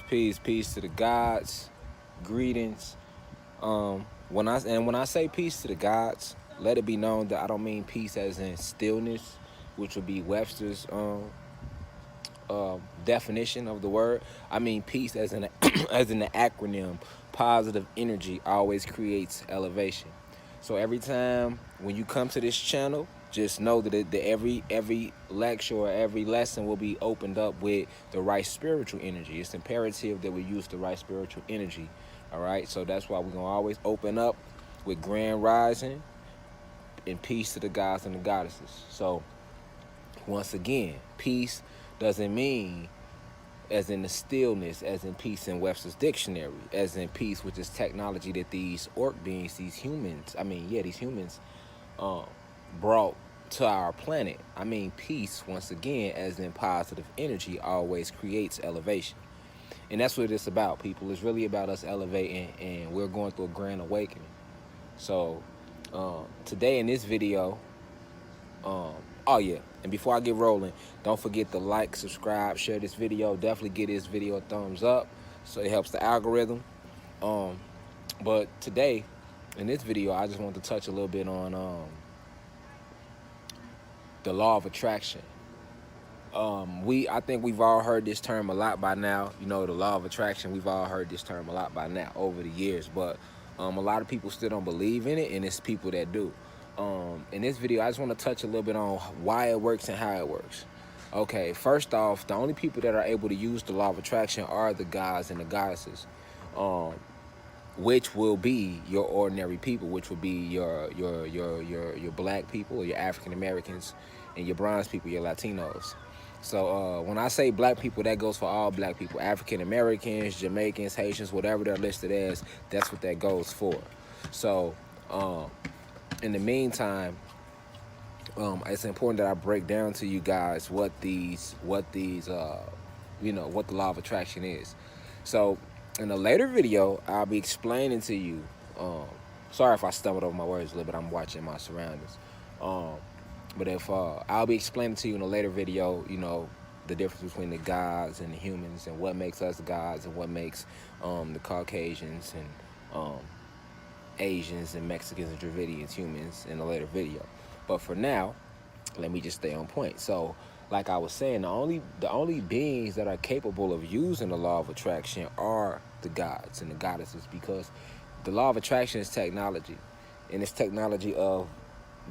Peace to the gods. Greetings. When I say peace to the gods, let it be known that I don't mean peace as in stillness, which would be Webster's definition of the word. I mean peace as in as in the acronym. Positive energy always creates elevation. So every time when you come to this channel, just know that every lecture or every lesson will be opened up with the right spiritual energy. It's imperative that we use the right spiritual energy. All right, so that's why we're gonna always open up with grand rising and peace to the gods and the goddesses. So once again, peace doesn't mean as in the stillness, as in peace in Webster's dictionary, as in peace, which is technology that these orc beings, these humans, brought to our planet. I mean peace, once again, as in positive energy always creates elevation. And that's what it's about, people. It's really about us elevating, and we're going through a grand awakening. So today in this video, oh yeah, and before I get rolling, don't forget to like, subscribe, share this video. Definitely give this video a thumbs up so it helps the algorithm. But today in this video, I just want to touch a little bit on the law of attraction. I think we've all heard this term a lot by now. You know, the law of attraction, we've all heard this term a lot by now over the years, but a lot of people still don't believe in it, and it's people that do. In this video, I just want to touch a little bit on why it works and how it works. Okay, first off, the only people that are able to use the law of attraction are the gods and the goddesses, which will be your ordinary people, which will be your black people, or your African Americans, and your bronze people, your Latinos. So when I say black people, that goes for all black people, African Americans, Jamaicans, Haitians, whatever they're listed as, that's what that goes for. So in the meantime, it's important that I break down to you guys what the law of attraction is. So in a later video, I'll be explaining to you, sorry if I stumbled over my words a little bit, I'm watching my surroundings. But if I'll be explaining to you in a later video, the difference between the gods and the humans, and what makes us gods and what makes the Caucasians and Asians and Mexicans and Dravidians humans in a later video. But for now, let me just stay on point. So like I was saying, the only beings that are capable of using the law of attraction are the gods and the goddesses, because the law of attraction is technology, and it's technology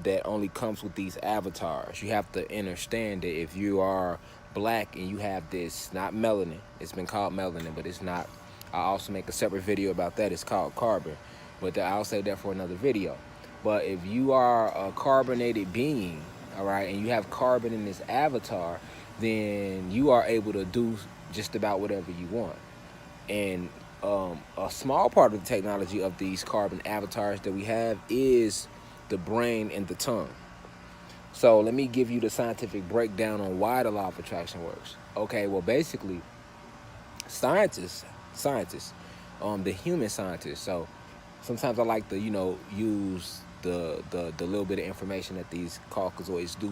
that only comes with these avatars. You have to understand that if you are black and you have this, not melanin, it's been called melanin, but it's not. I also make a separate video about that. It's called carbon, but I'll say that for another video. But if you are a carbonated being, all right, and you have carbon in this avatar, then you are able to do just about whatever you want. And a small part of the technology of these carbon avatars that we have is the brain and the tongue. So let me give you the scientific breakdown on why the law of attraction works. Okay, well, basically, scientists, the human scientists. So sometimes I like to, use the little bit of information that these Caucasoids do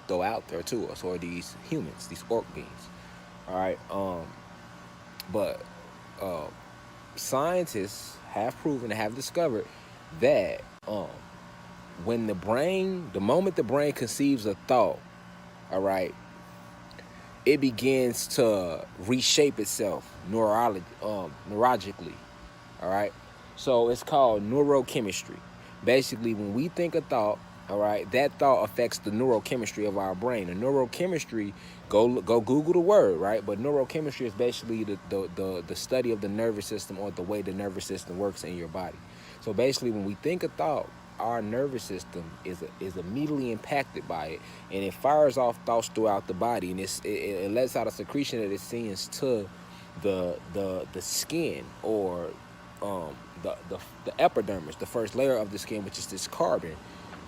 throw out there to us, or these humans, these orc beings. All right, but scientists have proven, have discovered that when the moment the brain conceives a thought, all right, it begins to reshape itself neurologically, all right? So it's called neurochemistry. Basically, when we think a thought, all right, that thought affects the neurochemistry of our brain. And neurochemistry, go Google the word, right? But neurochemistry is basically the study of the nervous system, or the way the nervous system works in your body. So basically, when we think a thought, our nervous system is immediately impacted by it, and it fires off thoughts throughout the body, and it lets out a secretion that it sends to the skin, or the epidermis, the first layer of the skin, which is this carbon.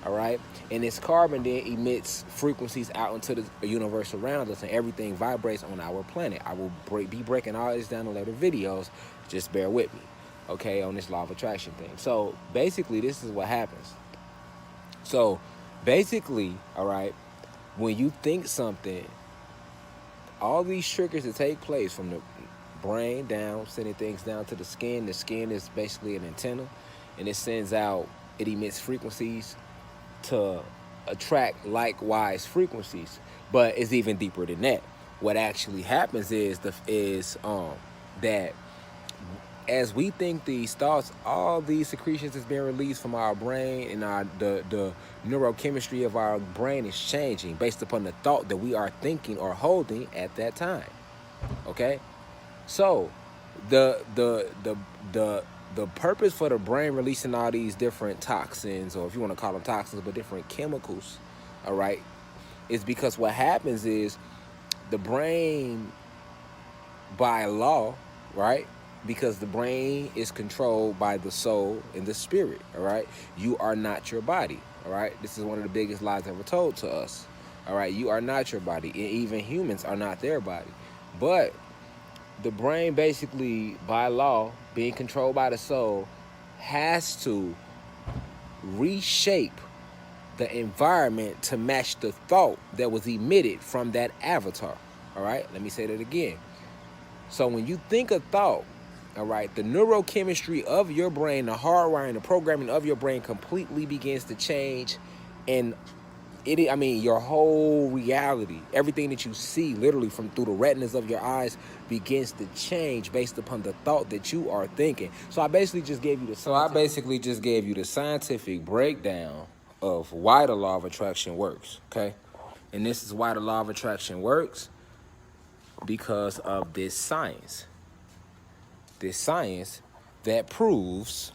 All right, and this carbon then emits frequencies out into the universe around us, and everything vibrates on our planet. I will be breaking all this down in later videos. Just bear with me, okay, on this law of attraction thing. So basically, this is what happens. So basically, all right, when you think something, all these triggers that take place, from brain down, sending things down to the skin. The skin is basically an antenna, and it emits frequencies to attract likewise frequencies. But it's even deeper than that. What actually happens is that as we think these thoughts, all these secretions is being released from our brain, and the neurochemistry of our brain is changing based upon the thought that we are thinking or holding at that time. Okay, so the purpose for the brain releasing all these different toxins, or if you want to call them toxins, but different chemicals, all right, is because what happens is the brain, by law, right? Because the brain is controlled by the soul and the spirit, all right? You are not your body, all right? This is one of the biggest lies ever told to us, all right? You are not your body, and even humans are not their body. But the brain, basically, by law, being controlled by the soul, has to reshape the environment to match the thought that was emitted from that avatar, all right? Let me say that again. So when you think a thought, all right, the neurochemistry of your brain, the hardwiring, the programming of your brain completely begins to change. And your whole reality, everything that you see literally from through the retinas of your eyes begins to change based upon the thought that you are thinking. So I basically just gave you the scientific breakdown of why the law of attraction works, okay? And this is why the law of attraction works, because of this science. This science that proves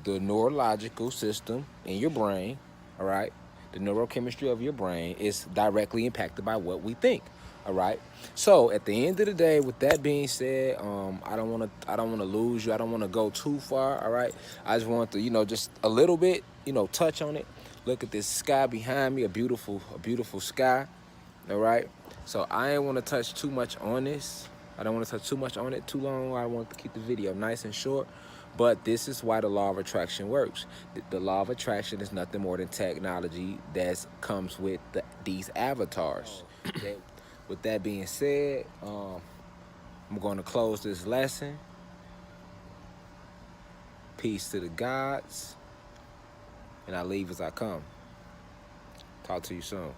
the neurological system in your brain, all right, the neurochemistry of your brain is directly impacted by what we think, all right. So at the end of the day, with that being said, I don't want to lose you. I don't want to go too far, all right. I just want to, just a little bit, touch on it. Look at this sky behind me, a beautiful sky, all right. So I ain't want to touch too much on this. I don't want to touch too much on it too long. I want to keep the video nice and short. But this is why the law of attraction works. The law of attraction is nothing more than technology that comes with these avatars. With that being said, I'm going to close this lesson. Peace to the gods. And I leave as I come. Talk to you soon.